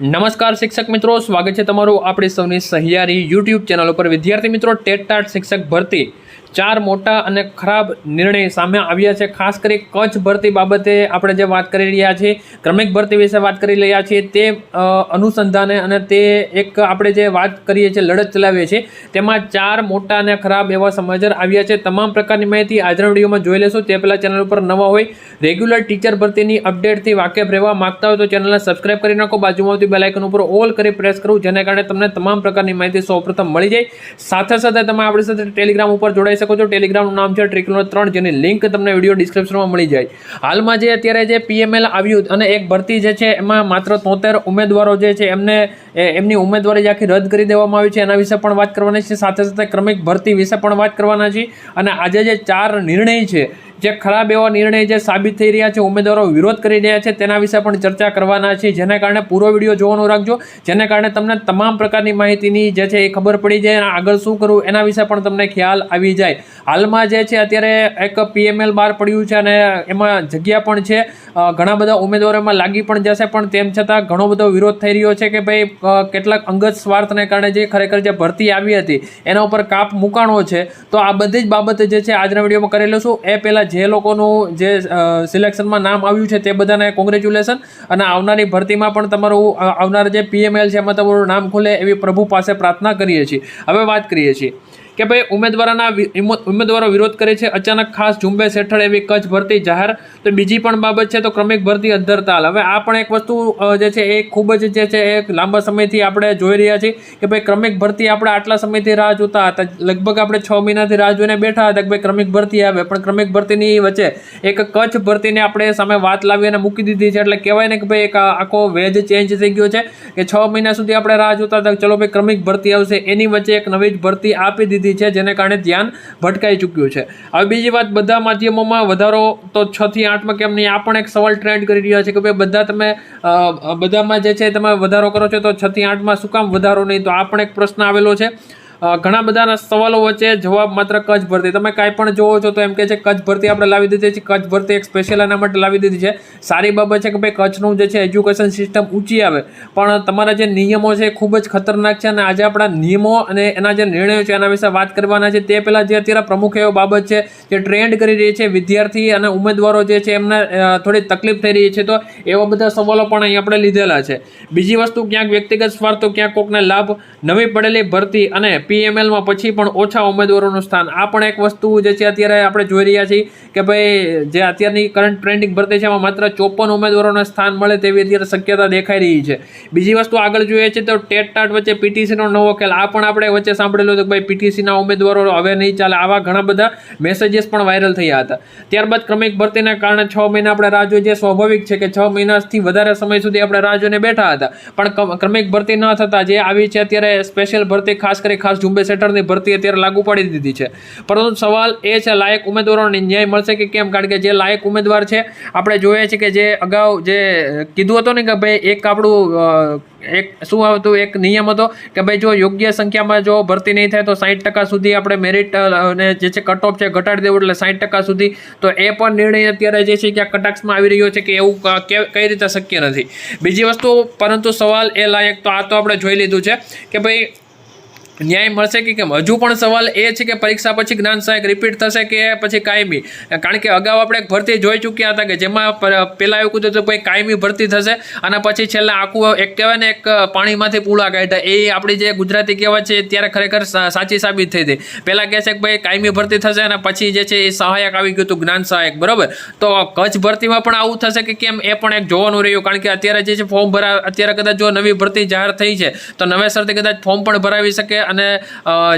નમસ્કાર શિક્ષક મિત્રો, સ્વાગત છે તમારું આપણી સૌની સહિયારી યુટ્યુબ ચેનલ ઉપર। વિદ્યાર્થી મિત્રો, ટેટ ટાટ શિક્ષક ભરતી 4 મોટા અને ખરાબ નિર્ણય સામે આવ્યા છે। ખાસ કરી કચ્છ ભરતી બાબતે આપણે જે વાત કરી રહ્યા છીએ, ક્રમિક ભરતી વિશે વાત કરી રહ્યા છીએ, તે અનુસંધાને અને તે એક આપણે જે વાત કરીએ છીએ, લડત ચલાવીએ છીએ, તેમાં 4 મોટા અને ખરાબ એવા સમાચાર આવ્યા છે। તમામ પ્રકારની માહિતી આજના વિડીયોમાં જોઈ લેશું। તે પહેલાં ચેનલ ઉપર નવા હોય, રેગ્યુલર ટીચર ભરતીની અપડેટથી વાકેફ રહેવા માંગતા હોય તો ચેનલને સબસ્ક્રાઇબ કરી નાખો। બાજુમાં આવતી બેલ આઇકન ઉપર ઓલ કરી પ્રેસ કરો, જેના કારણે તમને તમામ પ્રકારની માહિતી સૌપ્રથમ મળી જાય। સાથે સાથે તમે આપણી સાથે ટેલિગ્રામ ઉપર જોડાઈ શકો છો। ટેલિગ્રામનું નામ છે Tricolor3, જેની લિંક તમને વિડીયો ડિસ્ક્રિપ્શનમાં મળી જાય। હાલમાં જે અત્યારે જે PML આવ્યું અને એક ભરતી જે છે એમાં માત્ર 73 ઉમેદવારો જે છે એમની ઉમેદવારી આખી રદ કરી દેવામાં આવી છે, એના વિશે પણ વાત કરવાની છે। સાથે સાથે ક્રમિક ભરતી વિશે પણ વાત કરવાના છે। અને આજે જે 4 નિર્ણય છે, જે ખરાબ એવા નિર્ણય જે સાબિત થઈ રહ્યા છે, ઉમેદવારો વિરોધ કરી રહ્યા છે, તેના વિશે પણ ચર્ચા કરવાના છે, જેના કારણે પૂરો વિડીયો જોવાનું રાખજો, જેના કારણે તમને તમામ પ્રકારની માહિતીની જે છે એ ખબર પડી જાય અને આગળ શું કરવું એના વિશે પણ તમને ખ્યાલ આવી જાય। હાલમાં જે છે અત્યારે એક PML બહાર પડ્યું છે અને એમાં જગ્યા પણ છે, ઘણા બધા ઉમેદવારોમાં લાગી પણ જશે, પણ તેમ છતાં ઘણો બધો વિરોધ થઈ રહ્યો છે કે ભાઈ કેટલાક અંગત સ્વાર્થને કારણે જે ખરેખર જે ભરતી આવી હતી એના ઉપર કાપ મૂકાણો છે। તો આ બધી જ બાબતે જે છે આજના વિડીયોમાં કરી લઈશું। એ પહેલાં જે લોકોનું જે સિલેક્શનમાં નામ આવ્યું છે તે બધાને કોંગ્રેચ્યુલેશન, અને આવનારી ભરતીમાં પણ તમારું આવનાર જે PML છે એમાં તમારું નામ ખુલે એવી પ્રભુ પાસે પ્રાર્થના કરીએ છીએ। હવે વાત કરીએ છીએ કે ભાઈ ઉમેદવારો વિરોધ કરે છે, અચાનક ખાસ ઝુંબેશ હેઠળ એવી કચ્છ ભરતી જાહેર। તો બીજી પણ બાબત છે તો ક્રમિક ભરતી અધ્ધરતાલ। હવે આ પણ એક વસ્તુ જે છે એ ખૂબ જ જે છે એક લાંબા સમયથી આપણે જોઈ રહ્યા છીએ કે ભાઈ ક્રમિક ભરતી આપણે આટલા સમયથી રાહ જોતા હતા, લગભગ આપણે 6 મહિનાથી રાહ જોઈને બેઠા હતા કે ભાઈ ક્રમિક ભરતી આવે, પણ ક્રમિક ભરતીની વચ્ચે એક કચ્છ ભરતીને આપણે સામે વાત લાવી અને મૂકી દીધી છે। એટલે કહેવાય ને કે ભાઈ એક આખો વેજ ચેન્જ થઈ ગયો છે કે 6 મહિના સુધી આપણે રાહ જોતા હતા, ચલો ભાઈ ક્રમિક ભરતી આવશે, એની વચ્ચે એક નવી જ ભરતી આપી દીધી છે, જેને કારણે ધ્યાન ભટકાઈ ચૂક્યું છે। હવે બીજી વાત, બધા માધ્યમોમાં વધારો તો 6 થી 8માં કેમ નહીં, આ પણ એક સવાલ ટ્રેન્ડ કરી રહ્યા છે કે ભાઈ બધામાં જે છે તમે વધારો કરો છો તો 6 થી 8માં શું કામ વધારો નહીં? તો આ પણ એક પ્રશ્ન આવેલો છે। ઘણા બધાના સવાલો વચ્ચે જવાબ માત્ર કચ્છ ભરતી। તમે કાંઈ પણ જોવો છો તો એમ કે છે કચ્છ ભરતી આપણે લાવી દીધી છે, કચ્છ ભરતી એક સ્પેશિયલ એના માટે લાવી દીધી છે। સારી બાબત છે કે ભાઈ કચ્છનું જે છે એજ્યુકેશન સિસ્ટમ ઊંચી આવે, પણ તમારા જે નિયમો છે એ ખૂબ જ ખતરનાક છે, અને આજે આપણા નિયમો અને એના જે નિર્ણયો છે એના વિશે વાત કરવાના છે। તે પહેલાં જે અત્યારે પ્રમુખ એવો બાબત છે જે ટ્રેન્ડ કરી રહી છે, વિદ્યાર્થી અને ઉમેદવારો જે છે એમને થોડી તકલીફ થઈ રહી છે, તો એવા બધા સવાલો પણ અહીં આપણે લીધેલા છે। બીજી વસ્તુ, ક્યાંક વ્યક્તિગત સ્વાર્થ તો ક્યાંક કોકને લાભ, નવી પડેલી ભરતી અને PMLમાં પછી પણ ઓછા ઉમેદવારોનું સ્થાન। આ પણ એક વસ્તુ જે છે અત્યારે આપણે જોઈ રહ્યા છીએ કે ભાઈ જે અત્યારની કરંટ ટ્રેન્ડિંગ ભરતી છે એમાં માત્ર 54 ઉમેદવારોને સ્થાન મળે તેવી અત્યારે શક્યતા દેખાઈ રહી છે। બીજી વસ્તુ આગળ જોઈએ છે તો ટેટ ટાટ વચ્ચે PTCનો નવો ખેલ। આ પણ આપણે વચ્ચે સાંભળેલું હતું કે ભાઈ PTCના ઉમેદવારો હવે નહીં ચાલે, આવા ઘણા બધા મેસેજીસ પણ વાયરલ થયા હતા। ત્યારબાદ ક્રમિક ભરતીના કારણે 6 મહિના આપણે રાહ જોઈ, જે સ્વાભાવિક છે કે 6 મહિનાથી વધારે સમય સુધી આપણે રાહ જોઈને બેઠા હતા, પણ ક્રમિક ભરતી ન થતા જે આવી છે અત્યારે સ્પેશિયલ ભરતી, ખાસ ઝુંબેશ હેઠળની ભરતી અત્યારે લાગુ પાડી દીધી છે। પરંતુ સવાલ એ છે, લાયક ઉમેદવારોને ન્યાય મળશે કે કેમ? કારણ કે જે લાયક ઉમેદવાર છે, આપણે જોઈએ છે કે જે અગાઉ જે કીધું હતું ને કે ભાઈ એક આપણું એક શું હતું, એક નિયમ હતો કે ભાઈ જો યોગ્ય સંખ્યામાં જો ભરતી નહીં થાય તો 60% સુધી આપણે મેરિટ અને જે છે કટ ઓફ છે ઘટાડી દેવું, એટલે 60% સુધી। તો એ પણ નિર્ણય અત્યારે જે છે ક્યાં કટાક્ષમાં આવી રહ્યો છે કે એવું કઈ રીતે શક્ય નથી। બીજી વસ્તુ, પરંતુ સવાલ એ લાયક, તો આ તો આપણે જોઈ લીધું છે કે ભાઈ ન્યાય મળશે કે કેમ? હજુ પણ સવાલ એ છે કે પરીક્ષા પછી જ્ઞાન સહાયક રિપીટ થશે કે પછી કાયમી? કારણ કે અગાઉ આપણે એક ભરતી જોઈ ચૂક્યા હતા કે જેમાં પહેલાં એવું કીધું હતું ભાઈ કાયમી ભરતી થશે, અને પછી છેલ્લા આખું એક કહેવાય ને એક પાણીમાંથી પૂળા કાઢ્યા। એ આપણી જે ગુજરાતી કહેવત છે ત્યારે ખરેખર સાચી સાબિત થઈ હતી। પહેલાં કહે છે કે ભાઈ કાયમી ભરતી થશે અને પછી જે છે એ સહાયક આવી ગયું હતું, જ્ઞાન સહાયક, બરાબર? તો કચ્છ ભરતીમાં પણ આવું થશે કે કેમ, એ પણ એક જોવાનું રહ્યું। કારણ કે અત્યારે જે છે ફોર્મ અત્યારે કદાચ જો નવી ભરતી જાહેર થઈ છે તો નવેસરથી કદાચ ફોર્મ પણ ભરાવી શકે, અને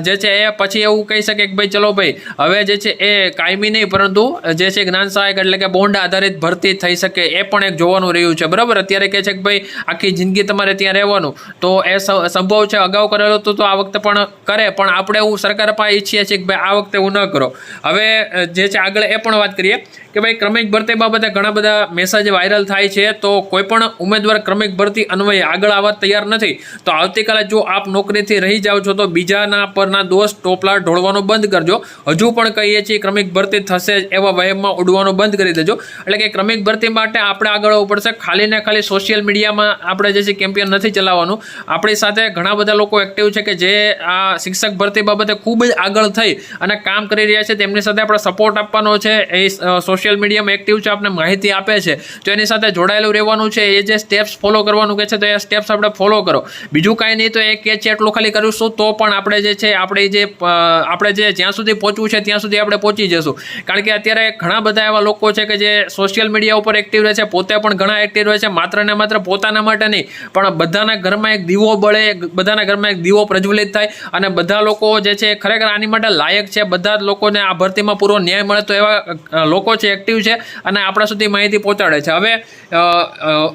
જે છે એ પછી એવું કહી શકે કે ભાઈ ચલો ભાઈ હવે જે છે એ કાયમી નહીં પરંતુ જે છે જ્ઞાન સહાયક એટલે કે બોન્ડ આધારિત ભરતી થઈ શકે, એ પણ એક જોવાનું રહ્યું છે, બરાબર? અત્યારે કહે છે કે ભાઈ આખી જિંદગી તમારે ત્યાં રહેવાનું, તો એ સંભવ છે, અગાઉ કરેલો તો આ વખતે પણ કરે, પણ આપણે એવું સરકાર પાસે ઈચ્છીએ છીએ કે ભાઈ આ વખતે એવું ન કરો। હવે જે છે આગળ એ પણ વાત કરીએ કે ભાઈ ક્રમિક ભરતી બાબતે ઘણા બધા મેસેજ વાયરલ થાય છે, તો કોઈ પણ ઉમેદવાર ક્રમિક ભરતી અન્વયે આગળ આવવા તૈયાર નથી તો આવતીકાલે જો આપ નોકરીથી રહી જાઓ છો છો તો બીજાના પરના દોષ ટોપલા ઢોળવાનું બંધ કરજો. હજુ પણ કહીએ છીએ ક્રમિક ભરતી થશે જ એવા વહેમમાં ઉડવાનું બંધ કરી દેજો. એટલે કે ક્રમિક ભરતી માટે આપણે આગળ આવવું પડશે. ખાલી ને ખાલી સોશિયલ મીડિયામાં આપણે જે છે કેમ્પેન નથી ચલાવવાનું. આપણી સાથે ઘણા બધા લોકો એક્ટિવ છે કે જે આ શિક્ષક ભરતી બાબતે ખૂબ જ આગળ થઈ અને કામ કરી રહ્યા છે. તેમની સાથે આપણે સપોર્ટ આપવાનો છે. એ સોશિયલ મીડિયામાં એક્ટિવ છે, આપણે માહિતી આપે છે, તો એની સાથે જોડાયેલું રહેવાનું છે. એ જે સ્ટેપ્સ ફોલો કરવાનું કહે છે તો એ સ્ટેપ્સ આપણે ફોલો કરો. બીજું કાંઈ નહીં, તો એ કે છે એટલું ખાલી કરીશું તો પણ આપણે જે છે આપણે જે જ્યાં સુધી પહોંચવું છે ત્યાં સુધી આપણે પહોંચી જશું. કારણ કે અત્યારે ઘણા બધા એવા લોકો છે કે જે સોશિયલ મીડિયા ઉપર એક્ટિવ રહે છે, પોતે પણ ઘણા એક્ટિવ રહે છે, માત્ર ને માત્ર પોતાના માટે નહીં પણ બધાના ઘરમાં એક દીવો બળે, બધાના ઘરમાં એક દીવો પ્રજ્વલિત થાય અને બધા લોકો જે છે ખરેખર આની માટે લાયક છે. બધા જ લોકોને આ ભરતીમાં પૂરો ન્યાય મળે તો એવા લોકો છે એક્ટિવ છે અને આપણા સુધી માહિતી પહોંચાડે છે. હવે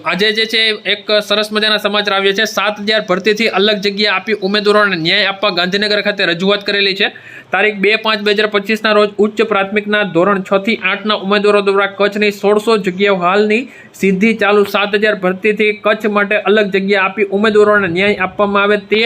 આજે જે છે એક સરસ મજાના સમાચાર આવ્યા છે. 7,000 ભરતીથી અલગ જગ્યા આપી ઉમેદવારોને ન્યાય આપવા ગાંધીનગર ખાતે રજૂઆત કરેલી છે. તારીખ 2/5/2025 રોજ ઉચ્ચ પ્રાથમિકના ધોરણ 6 થી 8ના ઉમેદવારો દ્વારા કચ્છની 1600 જગ્યાઓ હાલની સીધી ચાલુ 7,000 ભરતીથી કચ્છ માટે અલગ જગ્યા આપી ઉમેદવારોને ન્યાય આપવામાં આવે તે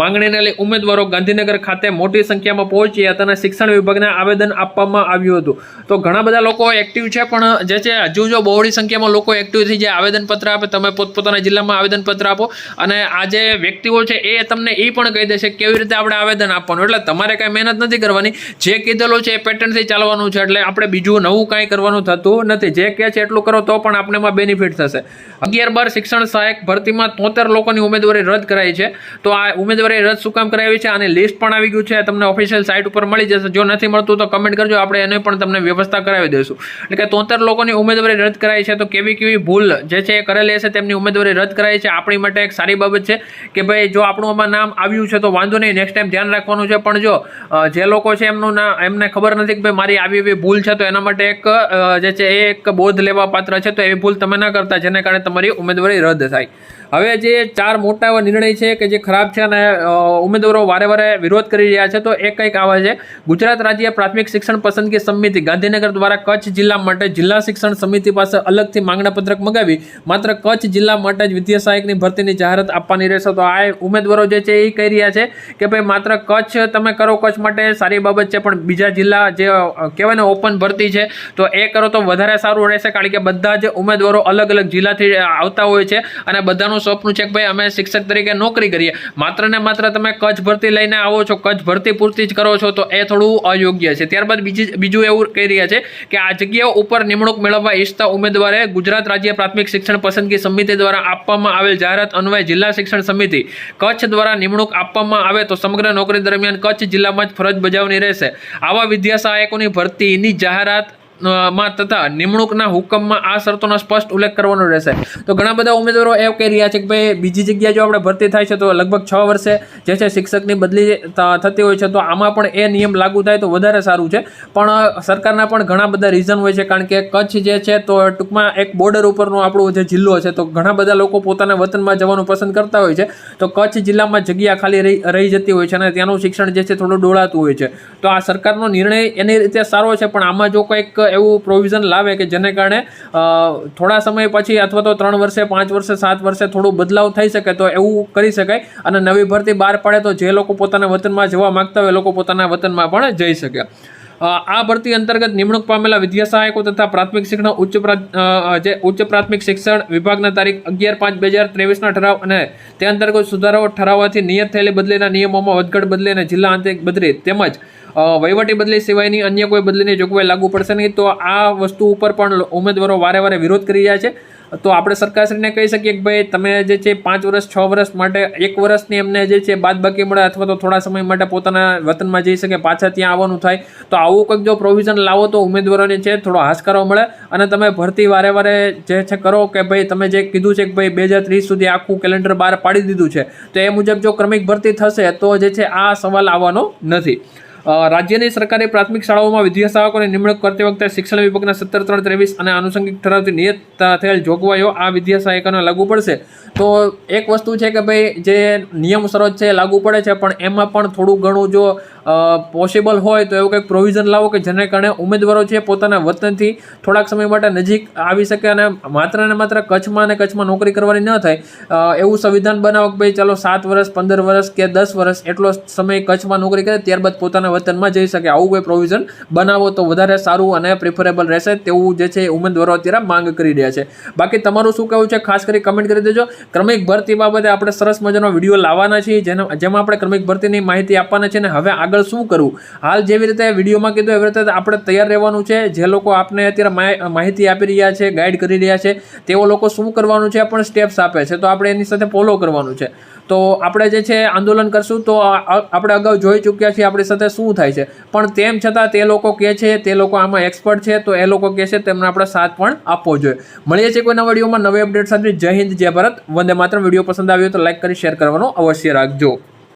માંગણીને લઈ ઉમેદવારો ગાંધીનગર ખાતે મોટી સંખ્યામાં પહોંચ્યા હતા અને શિક્ષણ વિભાગને આવેદન આપવામાં આવ્યું હતું. તો ઘણા બધા લોકો એક્ટિવ છે પણ જે છે હજુ જો બહોળી સંખ્યામાં લોકો એક્ટિવ થઈ જાય, આવેદનપત્ર આપે, તમે પોતપોતાના જિલ્લામાં આવેદનપત્ર આપો અને આ જે વ્યક્તિઓ છે એ તમને એ પણ કહી દેશે કેવી રીતે આપણે આવેદન આપવાનું. એટલે તમારે કાંઈ મહેનત નથી કરવાની, જે કીધેલું છે એ પેટર્નથી ચાલવાનું છે. એટલે આપણે બીજું નવું કાંઈ કરવાનું થતું નથી. જે કહે છે એટલું કરો તો પણ આપણે એમાં બેનિફિટ થશે. 11-12 શિક્ષણ સહાયક ભરતીમાં 73 લોકોની ઉમેદવારી રદ કરાઈ છે. તો આ ઉમેદવારી રદ શું કામ કરાવી છે આની લિસ્ટ પણ આવી ગયું છે, તમને ઓફિશિયલ સાઇટ ઉપર મળી જશે. જો નથી મળતું તો કમેન્ટ કરજો, આપણે એને પણ તમને વ્યવસ્થા કરાવી દઈશું. એટલે કે 73 લોકોની ઉમેદવારી રદ કરાઈ છે. તો કેવી કેવી ભૂલ જે છે એ કરેલી હશે તેમની ઉમેદવારી રદ કરાઈ છે. આપણી માટે એક સારી બાબત છે કે ભાઈ જો આપણું આમાં નામ આવ્યું છે તો વાંધો નહીં, નેક્સ્ટ ટાઈમ ધ્યાન રાખવાનું છે. પણ જો જે લોકો છે એમનું નામ એમને ખબર નથી કે ભાઈ મારી આવી એવી ભૂલ છે, તો એના માટે એક જે છે એ એક બોધ લેવા પાત્ર છે. તો એવી ભૂલ તમે ના કરતા જેને કારણે તમારી ઉમેદવારી રદ થાય. હવે જે 4 મોટા એવા નિર્ણય છે કે જે ખરાબ છે અને ઉમેદવારો વારે વારે વિરોધ કરી રહ્યા છે, તો એ કંઈક આવે છે. ગુજરાત રાજ્ય પ્રાથમિક શિક્ષણ પસંદગી સમિતિ ગાંધીનગર દ્વારા કચ્છ જિલ્લા માટે જિલ્લા શિક્ષણ સમિતિ પાસે અલગથી માંગણાપત્રક મગાવી માત્ર કચ્છ જિલ્લા માટે જ વિદ્યા સહાયકની ભરતીની જાહેરાત આપવાની રહેશે. તો આ ઉમેદવારો જે છે એ કહી રહ્યા છે કે ભાઈ માત્ર કચ્છ તમે કરો, કચ્છ માટે સારી બાબત છે, પણ બીજા જિલ્લા જે કહેવાય ને ઓપન ભરતી છે તો એ કરો તો વધારે સારું રહેશે. કારણ કે બધા જ ઉમેદવારો અલગ અલગ જિલ્લાથી આવતા હોય છે અને બધાનું સપનું છે કે ભાઈ અમે શિક્ષક તરીકે નોકરી કરીએ. માત્ર ને માત્ર તમે કચ્છ ભરતી લઈને આવો છો, કચ્છ ભરતી પૂરતી જ કરો છો, તો એ થોડું અયોગ્ય છે. ત્યારબાદ બીજું એવું કહી રહ્યા છે કે આ જગ્યાઓ ઉપર નિમણૂક મેળવવા ઈચ્છતા ઉમેદવારે ગુજરાત રાજ્ય પ્રાથમિક શિક્ષણ પસંદગી સમિતિ દ્વારા આપવામાં આવેલ જાહેરાત અન્વયે જિલ્લા શિક્ષણ સમિતિ કચ્છ દ્વારા નિમણૂક આપવામાં આવે તો સમગ્ર નોકરી દરમિયાન કચ્છ જિલ્લામાં જ ફરજ બજાવવાની રહેશે. આવા વિદ્યા સહાયકોની ભરતીની જાહેરાત માં તથા નિમણૂકના હુકમમાં આ શરતોનો સ્પષ્ટ ઉલ્લેખ કરવાનો રહેશે. તો ઘણા બધા ઉમેદવારો એવું કહી રહ્યા છે કે ભાઈ બીજી જગ્યાએ જો આપણે ભરતી થાય છે તો લગભગ 6 વર્ષે જે છે શિક્ષકની બદલી થતી હોય છે, તો આમાં પણ એ નિયમ લાગુ થાય તો વધારે સારું છે. પણ સરકારના પણ ઘણા બધા રીઝન હોય છે. કારણ કે કચ્છ જે છે તો ટૂંકમાં એક બોર્ડર ઉપરનો આપણો જે જિલ્લો છે, તો ઘણા બધા લોકો પોતાના વતનમાં જવાનું પસંદ કરતા હોય છે. તો કચ્છ જિલ્લામાં જગ્યા ખાલી રહી જતી હોય છે અને ત્યાંનું શિક્ષણ જે છે થોડું ડોળાતું હોય છે. તો આ સરકારનો નિર્ણય એની રીતે સારો છે, પણ આમાં જો કંઈક એવું પ્રોવિઝન લાવે કે જેને કારણે થોડા સમય પછી અથવા તો 3 વર્ષે 5 વર્ષે 7 વર્ષે થોડું બદલાવ થઈ શકે તો એવું કરી શકાય અને નવી ભરતી બહાર પાડે તો જે લોકો પોતાના વતનમાં જવા માંગતા હોય લોકો પોતાના વતનમાં પણ જઈ શકે. આ ભરતી અંતર્ગત નિમણૂક પામેલા વિદ્યા સહાયકો તથા પ્રાથમિક શિક્ષણ ઉચ્ચ પ્રાથમિક શિક્ષણ વિભાગના તારીખ 11/5/2023ના ઠરાવ અને તે અંતર્ગત સુધારાઓ ઠરાવવાથી નિયત થયેલી બદલીના નિયમોમાં વધઘટ બદલી અને જિલ્લા આંતરિક બદલી તેમજ વહીવટી બદલી સિવાયની અન્ય કોઈ બદલીની જોગવાઈ લાગુ પડશે નહીં. તો આ વસ્તુ ઉપર પણ ઉમેદવારો વારે વારે વિરોધ કરી રહ્યા છે. તો આપણે સરકારશ્રીને કહી શકીએ કે ભાઈ તમે જે છે 5 વર્ષ 6 વર્ષ માટે 1 વર્ષની એમને જે છે બાદબાકી મળે અથવા તો થોડા સમય માટે પોતાના વતનમાં જઈ શકે, પાછા ત્યાં આવવાનું થાય. તો આવું કંઈક જો પ્રોવિઝન લાવો તો ઉમેદવારોને છે થોડો હાશકારો મળે અને તમે ભરતી વારે વારે જે છે કરો કે ભાઈ તમે જે કીધું છે કે ભાઈ 2030 સુધી આખું કેલેન્ડર બહાર પાડી દીધું છે, તો એ મુજબ જો ક્રમિક ભરતી થશે તો જે છે આ સવાલ આવવાનો નથી. રાજ્યની સરકારી પ્રાથમિક શાળાઓમાં વિદ્યા સહાયકોની નિમણૂક કરતી વખતે શિક્ષણ વિભાગના 17/3/23 અને આનુષંગિક ઠરાવથી નિયત થયેલ જોગવાઈઓ આ વિદ્યા સહાયકોને લાગુ પડશે. તો એક વસ્તુ છે કે ભાઈ જે નિયમ શરત છે લાગુ પડે છે, પણ એમાં પણ થોડું ઘણું જો પોસિબલ હોય તો એવું કંઈક પ્રોવિઝન લાવો કે જેને કારણે ઉમેદવારો છે પોતાના વતનથી થોડાક સમય માટે નજીક આવી શકે અને માત્ર ને માત્ર કચ્છમાં અને કચ્છમાં નોકરી કરવાની ન થાય એવું સંવિધાન બનાવો કે ભાઈ ચાલો 7 વર્ષ 15 વર્ષ કે 10 વર્ષ એટલો સમય કચ્છમાં નોકરી કરે ત્યારબાદ પોતાના વતનમાં જઈ શકે, આવું કોઈ પ્રોવિઝન બનાવો તો વધારે સારું અને પ્રિફરેબલ રહેશે તેવું જે છે ઉમેદવારો અત્યારે માંગ કરી રહ્યા છે. બાકી તમારું શું કહેવું છે ખાસ કરી કમેન્ટ કરી દેજો. ક્રમિક ભરતી બાબતે આપણે સરસ મજાનો વિડીયો લાવવાના છીએ જેમાં આપણે ક્રમિક ભરતીની માહિતી આપવાના છે અને હવે આગળ શું કરવું, હાલ જેવી રીતે વિડીયોમાં કીધું એવી રીતે આપણે તૈયાર રહેવાનું છે. જે લોકો આપને અત્યારે માહિતી આપી રહ્યા છે, ગાઈડ કરી રહ્યા છે, તેઓ લોકો શું કરવાનું છે પણ સ્ટેપ્સ આપે છે તો આપણે એની સાથે ફોલો કરવાનું છે. તો આપણે જે છે આંદોલન કરશું તો આપણે અગાઉ જોઈ ચૂક્યા છીએ આપણી સાથે શું થાય છે, પણ તેમ છતાં તે લોકો કહે છે, તે લોકો આમાં એક્સપર્ટ છે તો એ લોકો કહે છે તેમને આપણે સાથ પણ આપવો જોઈએ. મળીએ છીએ કોઈના વિડીયોમાં નવી અપડેટ સાથે. જય હિન્દ, જય ભારત, વંદે માતરમ. વિડીયો પસંદ આવ્યો તો લાઈક કરી શેર કરવાનું અવશ્ય રાખજો.